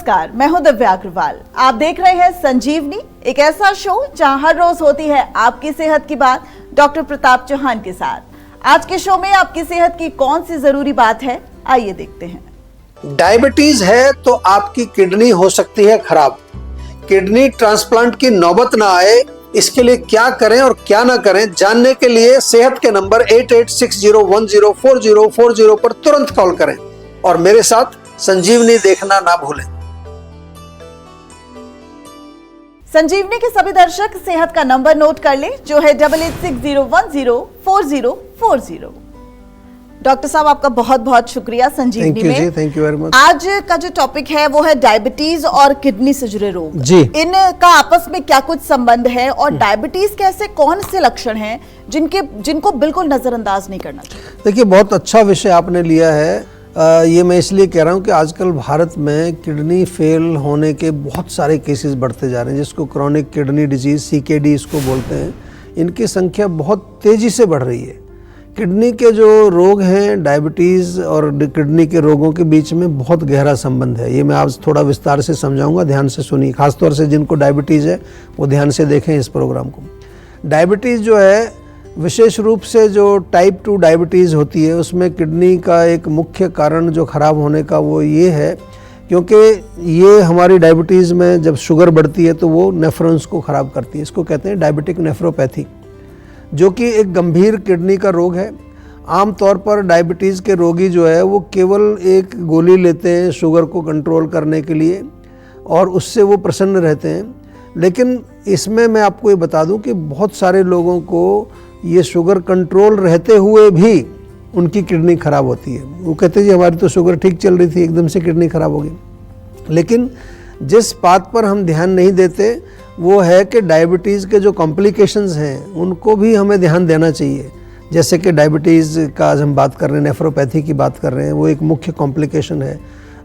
नमस्कार, मैं हूं दिव्या अग्रवाल। आप देख रहे हैं संजीवनी, एक ऐसा शो जहां हर रोज होती है आपकी सेहत की बात डॉक्टर प्रताप चौहान के साथ। आज के शो में आपकी सेहत की कौन सी जरूरी बात है, आइए देखते हैं। डायबिटीज है तो आपकी किडनी हो सकती है खराब। किडनी ट्रांसप्लांट की नौबत ना आए, इसके लिए क्या करें और क्या ना करें, जानने के लिए सेहत के नंबर 8860104040 पर तुरंत कॉल करें और मेरे साथ संजीवनी देखना ना भूलें। संजीवनी के सभी दर्शक सेहत का नंबर नोट कर ले, जो है 8860104040। डॉक्टर साहब, आपका बहुत बहुत शुक्रिया संजीवनी में। Thank you very much. आज का जो टॉपिक है वो है डायबिटीज और किडनी से जुड़े रोग जी। इनका आपस में क्या कुछ संबंध है और डायबिटीज के ऐसे कौन से लक्षण हैं जिनको बिल्कुल नजरअंदाज नहीं करना चाहिए? देखिए, बहुत अच्छा विषय आपने लिया है। ये मैं इसलिए कह रहा हूँ कि आजकल भारत में किडनी फेल होने के बहुत सारे केसेस बढ़ते जा रहे हैं, जिसको क्रॉनिक किडनी डिजीज CKD इसको बोलते हैं। इनकी संख्या बहुत तेज़ी से बढ़ रही है। किडनी के जो रोग हैं, डायबिटीज़ और किडनी के रोगों के बीच में बहुत गहरा संबंध है। ये मैं आज थोड़ा विस्तार से समझाऊंगा, ध्यान से सुनिए। खासतौर से जिनको डायबिटीज़ है वो ध्यान से देखें इस प्रोग्राम को। डायबिटीज़ जो है, विशेष रूप से जो टाइप 2 डायबिटीज़ होती है, उसमें किडनी का एक मुख्य कारण जो ख़राब होने का वो ये है, क्योंकि ये हमारी डायबिटीज़ में जब शुगर बढ़ती है तो वो नेफ्रॉन्स को ख़राब करती है। इसको कहते हैं डायबिटिक नेफ्रोपैथी, जो कि एक गंभीर किडनी का रोग है। आमतौर पर डायबिटीज़ के रोगी जो है वो केवल एक गोली लेते हैं शुगर को कंट्रोल करने के लिए और उससे वो प्रसन्न रहते हैं। लेकिन इसमें मैं आपको ये बता दूं कि बहुत सारे लोगों को ये शुगर कंट्रोल रहते हुए भी उनकी किडनी ख़राब होती है। वो कहते हैं जी हमारी तो शुगर ठीक चल रही थी, एकदम से किडनी ख़राब हो गई। लेकिन जिस बात पर हम ध्यान नहीं देते वो है कि डायबिटीज़ के जो कॉम्प्लिकेशंस हैं उनको भी हमें ध्यान देना चाहिए। जैसे कि डायबिटीज़ का आज हम बात कर रहे हैं, नेफ्रोपैथी की बात कर रहे हैं, वो एक मुख्य कॉम्प्लिकेशन है।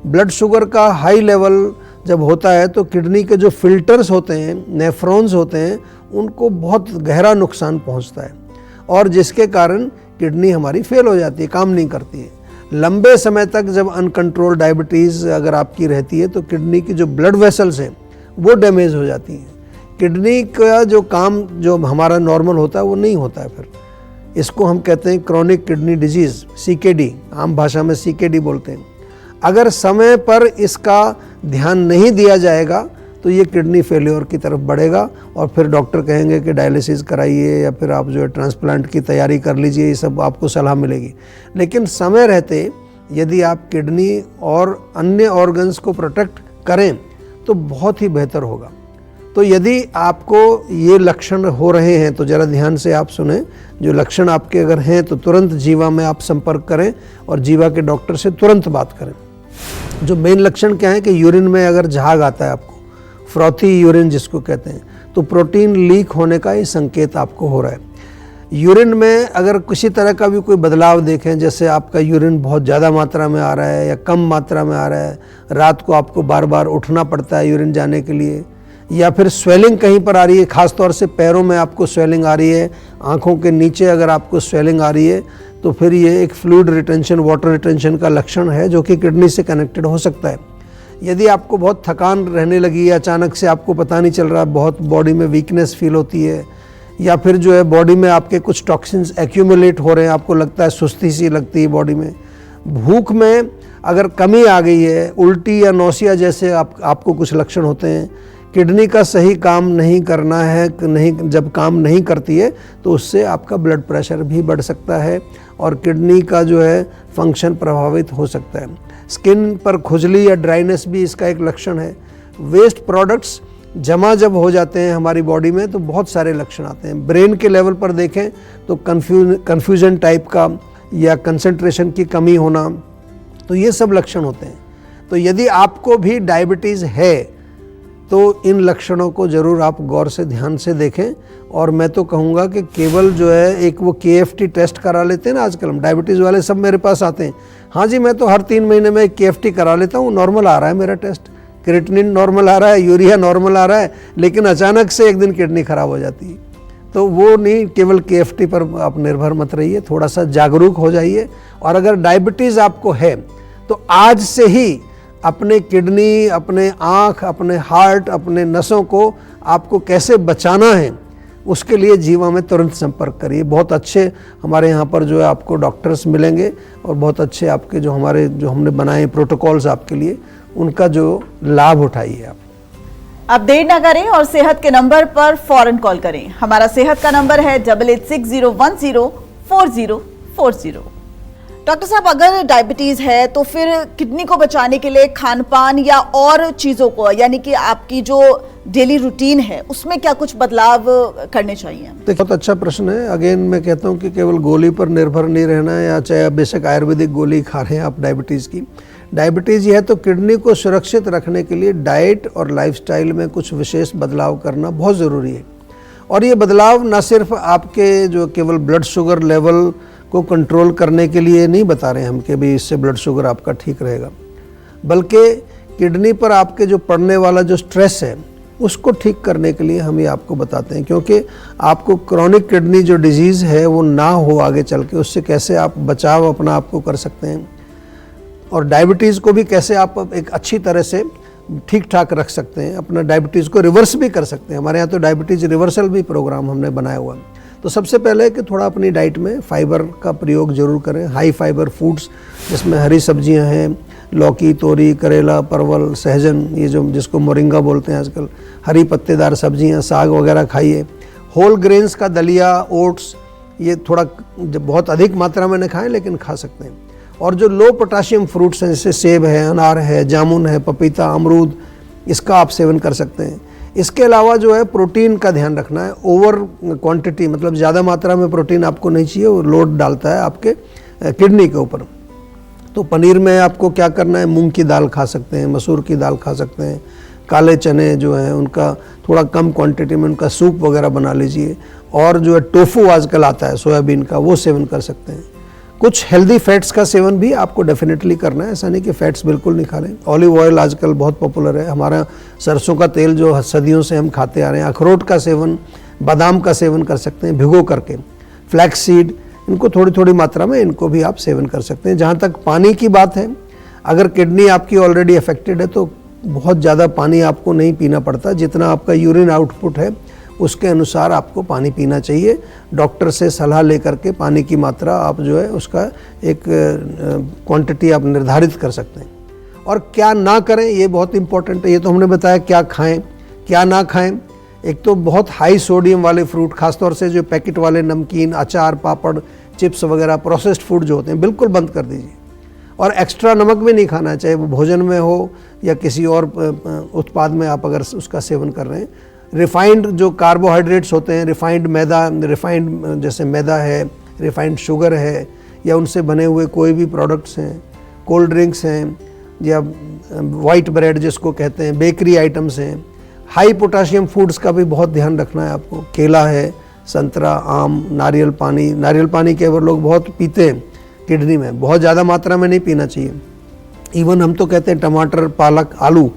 ब्लड शुगर का हाई लेवल जब होता है तो किडनी के जो फिल्टर्स होते हैं, नेफ्रॉन्स होते हैं, उनको बहुत गहरा नुकसान पहुंचता है और जिसके कारण किडनी हमारी फेल हो जाती है, काम नहीं करती है। लंबे समय तक जब अनकंट्रोल डायबिटीज़ अगर आपकी रहती है तो किडनी की जो ब्लड वेसल्स हैं वो डैमेज हो जाती हैं। किडनी का जो काम जो हमारा नॉर्मल होता है वो नहीं होता है। फिर इसको हम कहते हैं क्रॉनिक किडनी डिजीज़, CKD, आम भाषा में CKD बोलते हैं। अगर समय पर इसका ध्यान नहीं दिया जाएगा तो ये किडनी फेल्योर की तरफ बढ़ेगा और फिर डॉक्टर कहेंगे कि डायलिसिस कराइए या फिर आप जो है ट्रांसप्लांट की तैयारी कर लीजिए, ये सब आपको सलाह मिलेगी। लेकिन समय रहते यदि आप किडनी और अन्य ऑर्गन्स को प्रोटेक्ट करें तो बहुत ही बेहतर होगा। तो यदि आपको ये लक्षण हो रहे हैं तो ज़रा ध्यान से आप सुने। जो लक्षण आपके अगर हैं तो तुरंत जीवा में आप संपर्क करें और जीवा के डॉक्टर से तुरंत बात करें। जो मेन लक्षण क्या है कि यूरिन में अगर झाग आता है आपको, फ्रॉथी यूरिन जिसको कहते हैं, तो प्रोटीन लीक होने का ये संकेत आपको हो रहा है। यूरिन में अगर किसी तरह का भी कोई बदलाव देखें, जैसे आपका यूरिन बहुत ज़्यादा मात्रा में आ रहा है या कम मात्रा में आ रहा है, रात को आपको बार बार उठना पड़ता है यूरिन जाने के लिए, या फिर स्वेलिंग कहीं पर आ रही है, ख़ासतौर से पैरों में आपको स्वेलिंग आ रही है, आँखों के नीचे अगर आपको स्वेलिंग आ रही है, तो फिर ये एक फ्लूइड रिटेंशन, वाटर रिटेंशन का लक्षण है जो कि किडनी से कनेक्टेड हो सकता है। यदि आपको बहुत थकान रहने लगी है, अचानक से आपको पता नहीं चल रहा, बहुत बॉडी में वीकनेस फील होती है, या फिर जो है बॉडी में आपके कुछ टॉक्सिन्स एक्यूमुलेट हो रहे हैं, आपको लगता है सुस्ती सी लगती है बॉडी में, भूख में अगर कमी आ गई है, उल्टी या नौसिया जैसे आपको कुछ लक्षण होते हैं, किडनी का सही काम नहीं करना है, जब काम नहीं करती है तो उससे आपका ब्लड प्रेशर भी बढ़ सकता है और किडनी का जो है फंक्शन प्रभावित हो सकता है। स्किन पर खुजली या ड्राइनेस भी इसका एक लक्षण है। वेस्ट प्रोडक्ट्स जमा जब हो जाते हैं हमारी बॉडी में तो बहुत सारे लक्षण आते हैं। ब्रेन के लेवल पर देखें तो कन्फ्यूजन टाइप का या कंसंट्रेशन की कमी होना, तो ये सब लक्षण होते हैं। तो यदि आपको भी डायबिटीज़ है तो इन लक्षणों को ज़रूर आप गौर से ध्यान से देखें। और मैं तो कहूँगा कि केवल जो है एक वो KFT टेस्ट करा लेते हैं ना, आजकल हम डायबिटीज़ वाले सब मेरे पास आते हैं, हाँ जी मैं तो हर 3 महीने में KFT करा लेता हूँ, नॉर्मल आ रहा है मेरा टेस्ट, क्रिएटिनिन नॉर्मल आ रहा है, यूरिया नॉर्मल आ रहा है, लेकिन अचानक से एक दिन किडनी ख़राब हो जाती है। तो वो नहीं, केवल KFT पर आप निर्भर मत रहिए, थोड़ा सा जागरूक हो जाइए। और अगर डायबिटीज़ आपको है तो आज से ही अपने किडनी, अपने आँख, अपने हार्ट, अपने नसों को आपको कैसे बचाना है, उसके लिए जीवा में तुरंत संपर्क करिए। बहुत अच्छे हमारे यहाँ पर जो है आपको डॉक्टर्स मिलेंगे और बहुत अच्छे आपके जो हमने बनाए प्रोटोकॉल्स आपके लिए, उनका जो लाभ उठाइए आप। आप देर ना करें और सेहत के नंबर पर फौरन कॉल करें। हमारा सेहत का नंबर है 8860104040। डॉक्टर साहब, अगर डायबिटीज है तो फिर किडनी को बचाने के लिए खान पान या और चीजों को, यानी कि आपकी जो डेली रूटीन है उसमें क्या कुछ बदलाव करने चाहिए? देखिए, बहुत अच्छा प्रश्न है। अगेन मैं कहता हूँ कि केवल गोली पर निर्भर नहीं रहना है, या चाहे आप बेशक आयुर्वेदिक गोली खा रहे हैं आप डायबिटीज़ की। डायबिटीज़ है तो किडनी को सुरक्षित रखने के लिए डाइट और लाइफस्टाइल में कुछ विशेष बदलाव करना बहुत ज़रूरी है। और ये बदलाव न सिर्फ आपके जो केवल ब्लड शुगर लेवल को कंट्रोल करने के लिए नहीं बता रहे हैं हम कि भी इससे ब्लड शुगर आपका ठीक रहेगा, बल्कि किडनी पर आपके जो पड़ने वाला जो स्ट्रेस है उसको ठीक करने के लिए हम ये आपको बताते हैं, क्योंकि आपको क्रॉनिक किडनी जो डिजीज़ है वो ना हो आगे चल के, उससे कैसे आप बचाव अपना आपको कर सकते हैं और डायबिटीज़ को भी कैसे आप एक अच्छी तरह से ठीक ठाक रख सकते हैं, अपना डायबिटीज़ को रिवर्स भी कर सकते हैं। हमारे यहाँ तो डायबिटीज़ रिवर्सल भी प्रोग्राम हमने बनाया हुआ है। तो सबसे पहले कि थोड़ा अपनी डाइट में फाइबर का प्रयोग जरूर करें, हाई फाइबर फूड्स जिसमें हरी सब्जियां हैं, लौकी, तोरी, करेला, परवल, सहजन, ये जो जिसको मोरिंगा बोलते हैं आजकल, हरी पत्तेदार सब्जियां, साग वगैरह खाइए। होल ग्रेन्स का दलिया, ओट्स, ये थोड़ा बहुत अधिक मात्रा में न खाएं लेकिन खा सकते हैं। और जो लो पोटाशियम फ्रूट्स हैं जैसे सेब है, अनार है, जामुन है, पपीता, अमरूद, इसका आप सेवन कर सकते हैं। इसके अलावा जो है प्रोटीन का ध्यान रखना है। ओवर क्वांटिटी मतलब ज़्यादा मात्रा में प्रोटीन आपको नहीं चाहिए, वो लोड डालता है आपके किडनी के ऊपर। तो पनीर में आपको क्या करना है, मूंग की दाल खा सकते हैं, मसूर की दाल खा सकते हैं, काले चने जो हैं उनका थोड़ा कम क्वांटिटी में उनका सूप वगैरह बना लीजिए। और जो है टोफू आजकल आता है सोयाबीन का, वो सेवन कर सकते हैं। कुछ हेल्दी फैट्स का सेवन भी आपको डेफिनेटली करना है, ऐसा नहीं कि फैट्स बिल्कुल नहीं खा लें। ऑलिव ऑयल आजकल बहुत पॉपुलर है, हमारा सरसों का तेल जो सदियों से हम खाते आ रहे हैं। अखरोट का सेवन, बादाम का सेवन कर सकते हैं भिगो करके। फ्लैक्स सीड, इनको थोड़ी थोड़ी मात्रा में इनको भी आप सेवन कर सकते हैं। जहाँ तक पानी की बात है, अगर किडनी आपकी ऑलरेडी अफेक्टेड है तो बहुत ज़्यादा पानी आपको नहीं पीना पड़ता, जितना आपका यूरिन आउटपुट है उसके अनुसार आपको पानी पीना चाहिए। डॉक्टर से सलाह लेकर के पानी की मात्रा आप जो है उसका एक क्वांटिटी आप निर्धारित कर सकते हैं। और क्या ना करें ये बहुत इंपॉर्टेंट है। ये तो हमने बताया क्या खाएं क्या ना खाएं। एक तो बहुत हाई सोडियम वाले फ्रूट, खासतौर से जो पैकेट वाले नमकीन, अचार, पापड़, चिप्स वगैरह प्रोसेस्ड फूड जो होते हैं बिल्कुल बंद कर दीजिए। और एक्स्ट्रा नमक भी नहीं खाना है, चाहे वो भोजन में हो या किसी और उत्पाद में आप अगर उसका सेवन कर रहे हैं। रिफाइंड जो कार्बोहाइड्रेट्स होते हैं, रिफाइंड मैदा, रिफाइंड जैसे मैदा है, रिफाइंड शुगर है, या उनसे बने हुए कोई भी प्रोडक्ट्स हैं, कोल्ड ड्रिंक्स हैं, या वाइट ब्रेड जिसको कहते हैं, बेकरी आइटम्स हैं। हाई पोटाशियम फूड्स का भी बहुत ध्यान रखना है आपको। केला है, संतरा, आम, नारियल पानी। नारियल पानी केवल लोग बहुत पीते हैं किडनी में, बहुत ज़्यादा मात्रा में नहीं पीना चाहिए। इवन हम तो कहते हैं टमाटर, पालक, आलू,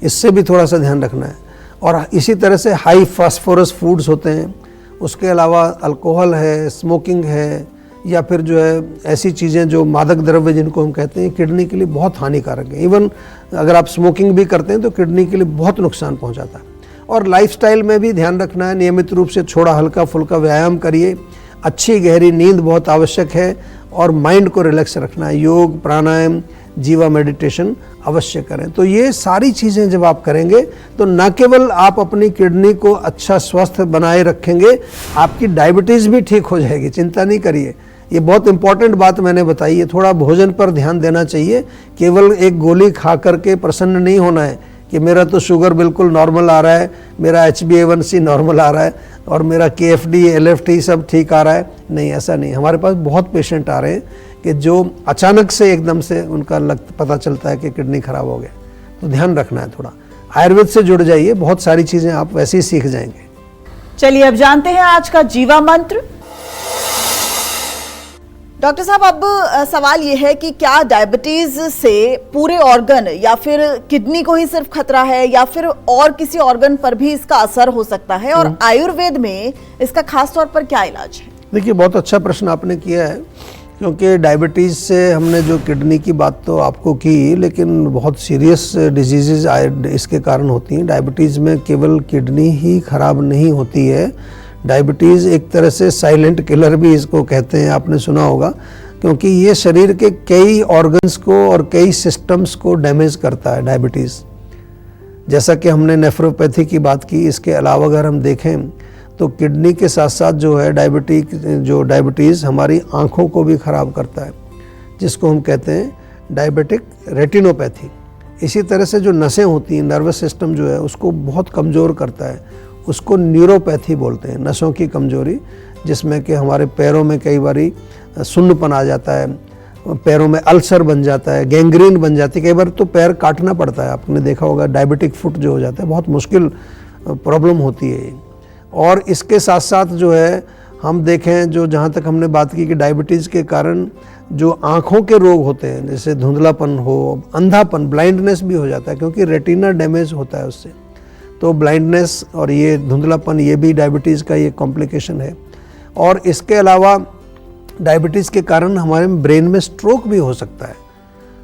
इससे भी थोड़ा सा ध्यान रखना है। और इसी तरह से हाई फास्फोरस फूड्स होते हैं। उसके अलावा अल्कोहल है, स्मोकिंग है, या फिर जो है ऐसी चीज़ें जो मादक द्रव्य जिनको हम कहते हैं, किडनी के लिए बहुत हानिकारक है। इवन अगर आप स्मोकिंग भी करते हैं तो किडनी के लिए बहुत नुकसान पहुंचाता है। और लाइफस्टाइल में भी ध्यान रखना है, नियमित रूप से थोड़ा हल्का फुल्का व्यायाम करिए। अच्छी गहरी नींद बहुत आवश्यक है और माइंड को रिलैक्स रखना है। योग, प्राणायाम, जीवा मेडिटेशन अवश्य करें। तो ये सारी चीज़ें जब आप करेंगे तो न केवल आप अपनी किडनी को अच्छा स्वस्थ बनाए रखेंगे, आपकी डायबिटीज़ भी ठीक हो जाएगी, चिंता नहीं करिए। ये बहुत इंपॉर्टेंट बात मैंने बताई है। थोड़ा भोजन पर ध्यान देना चाहिए। केवल एक गोली खा करके प्रसन्न नहीं होना है कि मेरा तो शुगर बिल्कुल नॉर्मल आ रहा है, मेरा HbA1c नॉर्मल आ रहा है और मेरा KFD, LFT सब ठीक आ रहा है। नहीं, ऐसा नहीं। हमारे पास बहुत पेशेंट आ रहे हैं कि जो अचानक से एकदम से उनका पता चलता है कि किडनी खराब हो गया। तो ध्यान रखना है थोड़ा। आयुर्वेद से जुड़ जाइए, बहुत सारी चीज़ें आप वैसे ही सीख जाएंगे। चलिए अब जानते हैं आज का जीवा मंत्र। डॉक्टर साहब, अब सवाल ये है कि क्या डायबिटीज से पूरे ऑर्गन या फिर किडनी को ही सिर्फ खतरा है या फिर और किसी ऑर्गन पर भी इसका असर हो सकता है, और आयुर्वेद में इसका खास तौर पर क्या इलाज है? देखिए, बहुत अच्छा प्रश्न आपने किया है। क्योंकि डायबिटीज़ से हमने जो किडनी की बात तो आपको की, लेकिन बहुत सीरियस डिजीज़ इसके कारण होती हैं। डायबिटीज़ में केवल किडनी ही खराब नहीं होती है, डायबिटीज़ एक तरह से साइलेंट किलर भी इसको कहते हैं, आपने सुना होगा, क्योंकि ये शरीर के कई ऑर्गन्स को और कई सिस्टम्स को डैमेज करता है डायबिटीज़। जैसा कि हमने नेफ्रोपैथी की बात की, इसके अलावा अगर हम देखें तो किडनी के साथ साथ जो है डायबिटीज़ हमारी आँखों को भी ख़राब करता है, जिसको हम कहते हैं डायबिटिक रेटिनोपैथी। इसी तरह से जो नसें होती हैं, नर्वस सिस्टम जो है उसको बहुत कमज़ोर करता है, उसको न्यूरोपैथी बोलते हैं, नसों की कमज़ोरी, जिसमें कि हमारे पैरों में कई बारी सुन्नपन आ जाता है, पैरों में अल्सर बन जाता है, गैंग्रीन बन जाती है, कई बार तो पैर काटना पड़ता है। आपने देखा होगा डायबिटिक फुट जो हो जाता है, बहुत मुश्किल प्रॉब्लम होती है ये। और इसके साथ साथ जो है हम देखें, जो जहाँ तक हमने बात की कि डायबिटीज़ के कारण जो आँखों के रोग होते हैं, जैसे धुंधलापन हो, अंधापन, ब्लाइंडनेस भी हो जाता है, क्योंकि रेटिना डैमेज होता है उससे। तो ब्लाइंडनेस और ये धुंधलापन, ये भी डायबिटीज़ का ये कॉम्प्लिकेशन है। और इसके अलावा डायबिटीज़ के कारण हमारे ब्रेन में स्ट्रोक भी हो सकता है।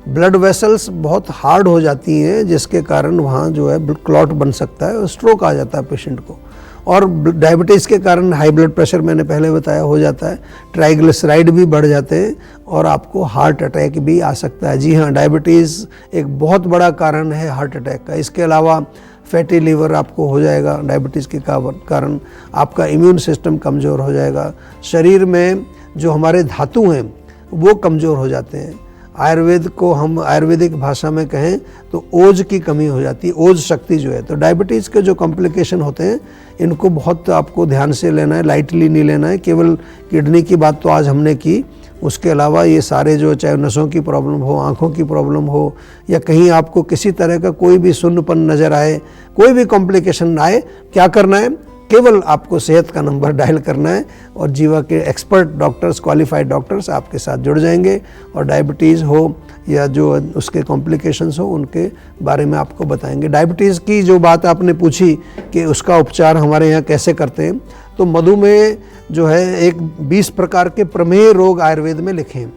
ब्लड वेसल्स बहुत हार्ड हो जाती हैं, जिसके कारण वहाँ जो है क्लॉट बन सकता है और स्ट्रोक आ जाता है पेशेंट को। और डायबिटीज़ के कारण हाई ब्लड प्रेशर, मैंने पहले बताया, हो जाता है, ट्राइग्लिसराइड भी बढ़ जाते हैं और आपको हार्ट अटैक भी आ सकता है। जी हाँ, डायबिटीज़ एक बहुत बड़ा कारण है हार्ट अटैक का। इसके अलावा फैटी लीवर आपको हो जाएगा डायबिटीज़ के कारण, आपका इम्यून सिस्टम कमज़ोर हो जाएगा, शरीर में जो हमारे धातु हैं वो कमज़ोर हो जाते हैं। आयुर्वेद को हम आयुर्वेदिक भाषा में कहें तो ओज की कमी हो जाती है, ओज शक्ति जो है। तो डायबिटीज़ के जो कॉम्प्लिकेशन होते हैं इनको बहुत आपको ध्यान से लेना है, लाइटली नहीं लेना है। केवल किडनी की बात तो आज हमने की, उसके अलावा ये सारे जो, चाहे नसों की प्रॉब्लम हो, आँखों की प्रॉब्लम हो, या कहीं आपको किसी तरह का कोई भी सुन्नपन नज़र आए, कोई भी कॉम्प्लिकेशन आए, क्या करना है, केवल आपको सेहत का नंबर डायल करना है और जीवा के एक्सपर्ट डॉक्टर्स, क्वालिफाइड डॉक्टर्स आपके साथ जुड़ जाएंगे और डायबिटीज़ हो या जो उसके कॉम्प्लिकेशंस हो उनके बारे में आपको बताएंगे। डायबिटीज़ की जो बात आपने पूछी कि उसका उपचार हमारे यहाँ कैसे करते हैं, तो मधुमेह जो है एक 20 प्रकार के प्रमेय रोग आयुर्वेद में लिखे हैं,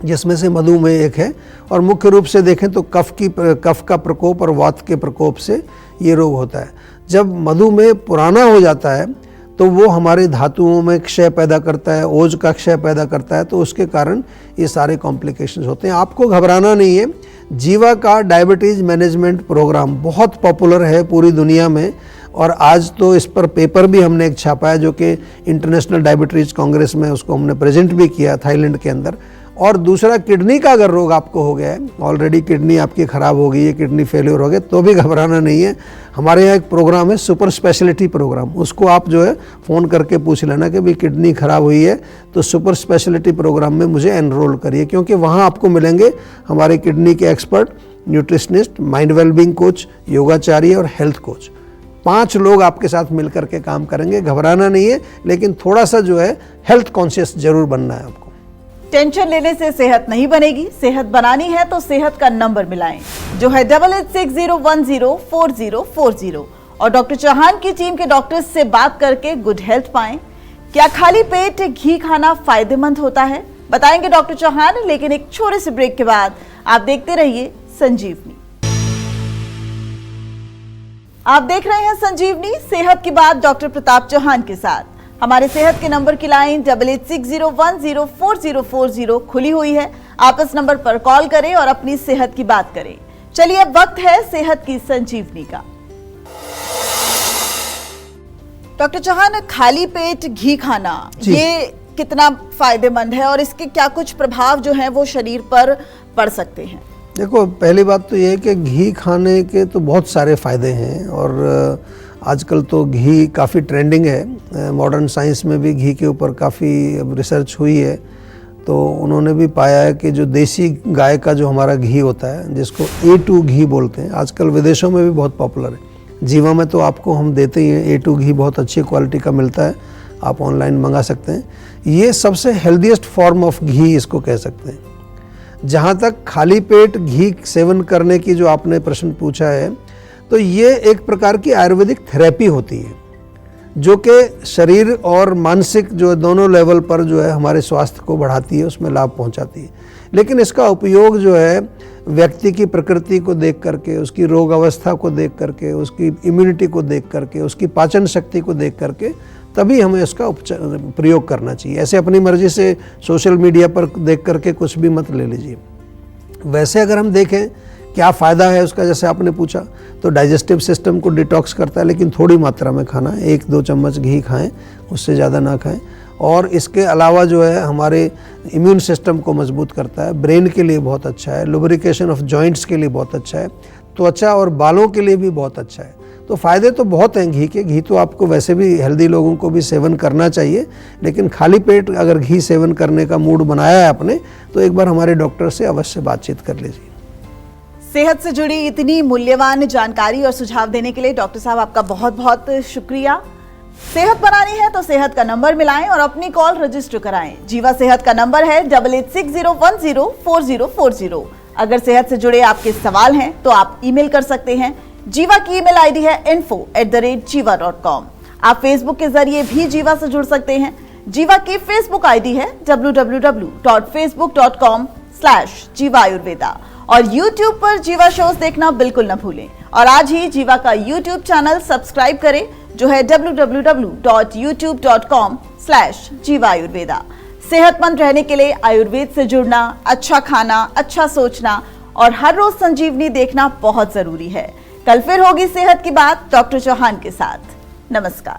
जिसमें से मधुमेह एक है। और मुख्य रूप से देखें तो कफ का प्रकोप और वात के प्रकोप से ये रोग होता है। जब मधुमेह पुराना हो जाता है तो वो हमारे धातुओं में क्षय पैदा करता है, ओज का क्षय पैदा करता है, तो उसके कारण ये सारे कॉम्प्लिकेशंस होते हैं। आपको घबराना नहीं है। जीवा का डायबिटीज़ मैनेजमेंट प्रोग्राम बहुत पॉपुलर है पूरी दुनिया में, और आज तो इस पर पेपर भी हमने एक छापा है, जो कि इंटरनेशनल डायबिटीज़ कांग्रेस में उसको हमने प्रेजेंट भी किया थाईलैंड के अंदर। और दूसरा, किडनी का अगर रोग आपको हो गया है, ऑलरेडी किडनी आपकी ख़राब हो गई है, किडनी फेलियर हो गया, तो भी घबराना नहीं है। हमारे यहाँ एक प्रोग्राम है, सुपर स्पेशलिटी प्रोग्राम, उसको आप जो है फ़ोन करके पूछ लेना कि भाई किडनी ख़राब हुई है तो सुपर स्पेशलिटी प्रोग्राम में मुझे एनरोल करिए, क्योंकि वहाँ आपको मिलेंगे हमारे किडनी के expert, nutritionist, mind wellbeing coach, योगाचार्य और हेल्थ कोच। 5 लोग आपके साथ मिलकर के काम करेंगे। घबराना नहीं है, लेकिन थोड़ा सा जो है हेल्थ कॉन्शियस जरूर बनना है आपको। टेंशन लेने से सेहत नहीं बनेगी, सेहत बनानी है तो सेहत का नंबर मिलाएं, जो है 8860104040, और डॉक्टर चौहान की टीम के डॉक्टर्स से बात करके गुड हेल्थ पाएं। क्या खाली पेट घी खाना फायदेमंद होता है, बताएंगे डॉक्टर चौहान, लेकिन एक छोटे से ब्रेक के बाद। आप देखते रहिए संजीवनी। आप देख रहे हैं संजीवनी, सेहत की बात डॉक्टर प्रताप चौहान के साथ। हमारे सेहत के नंबर की लाइन 8860104040 खुली हुई है। आप इस नंबर पर कॉल करें और अपनी सेहत की बात करें। चलिए, अब वक्त है सेहत की संजीवनी का। डॉक्टर चौहान, खाली पेट घी खाना ये कितना फायदेमंद है और इसके क्या कुछ प्रभाव जो हैं वो शरीर पर पड़ सकते हैं? देखो, पहली बात तो ये है कि घी खाने के तो बहुत सारे फ़ायदे हैं, और आजकल तो घी काफ़ी ट्रेंडिंग है। मॉडर्न साइंस में भी घी के ऊपर काफ़ी रिसर्च हुई है, तो उन्होंने भी पाया है कि जो देसी गाय का जो हमारा घी होता है, जिसको A2 घी बोलते हैं, आजकल विदेशों में भी बहुत पॉपुलर है। जीवा में तो आपको हम देते ही हैं, A2 घी बहुत अच्छी क्वालिटी का मिलता है, आप ऑनलाइन मंगा सकते हैं। ये सबसे हेल्दीएस्ट फॉर्म ऑफ घी इसको कह सकते हैं। जहाँ तक खाली पेट घी सेवन करने की जो आपने प्रश्न पूछा है, तो ये एक प्रकार की आयुर्वेदिक थेरेपी होती है। जो कि शरीर और मानसिक जो दोनों लेवल पर जो है हमारे स्वास्थ्य को बढ़ाती है, उसमें लाभ पहुंचाती है। लेकिन इसका उपयोग जो है व्यक्ति की प्रकृति को देख करके, उसकी रोग अवस्था को देख करके, उसकी इम्यूनिटी को देख करके, उसकी पाचन शक्ति को देख करके तभी हमें इसका प्रयोग करना चाहिए। ऐसे अपनी मर्जी से सोशल मीडिया पर देख करके कुछ भी मत ले लीजिए। वैसे अगर हम देखें क्या फ़ायदा है उसका, जैसे आपने पूछा, तो डाइजेस्टिव सिस्टम को डिटॉक्स करता है, लेकिन थोड़ी मात्रा में खाना है। 1-2 चम्मच घी खाएं, उससे ज़्यादा ना खाएं। और इसके अलावा जो है हमारे इम्यून सिस्टम को मजबूत करता है, ब्रेन के लिए बहुत अच्छा है, लुब्रिकेशन ऑफ जॉइंट्स के लिए बहुत अच्छा है, त्वचा और बालों के लिए भी बहुत अच्छा है। तो फ़ायदे तो बहुत हैं घी के। घी तो आपको वैसे भी हेल्दी लोगों को भी सेवन करना चाहिए, लेकिन खाली पेट अगर घी सेवन करने का मूड बनाया है आपने, तो एक बार हमारे डॉक्टर से अवश्य बातचीत कर लीजिए। सेहत से जुड़ी इतनी मूल्यवान जानकारी और सुझाव देने के लिए डॉक्टर साहब आपका बहुत बहुत शुक्रिया। सेहत बनानी है तो सेहत का नंबर मिलाएं और अपनी कॉल रजिस्टर कराएं। जीवा सेहत का नंबर है 8860104040। अगर सेहत से जुड़े आपके सवाल हैं तो आप ईमेल कर सकते हैं। जीवा की ईमेल आईडी है info@jiva.com। आप फेसबुक के जरिए भी जीवा से जुड़ सकते हैं। जीवा की फेसबुक आईडी है www.facebook.com/jiva ayurveda। और YouTube पर जीवा शोज देखना बिल्कुल न भूलें। और आज ही जीवा का YouTube चैनल सब्सक्राइब करें, जो है www.youtube.com/jiva ayurveda। सेहतमंद रहने के लिए आयुर्वेद से जुड़ना, अच्छा खाना, अच्छा सोचना और हर रोज संजीवनी देखना बहुत जरूरी है। कल फिर होगी सेहत की बात डॉक्टर चौहान के साथ। नमस्कार।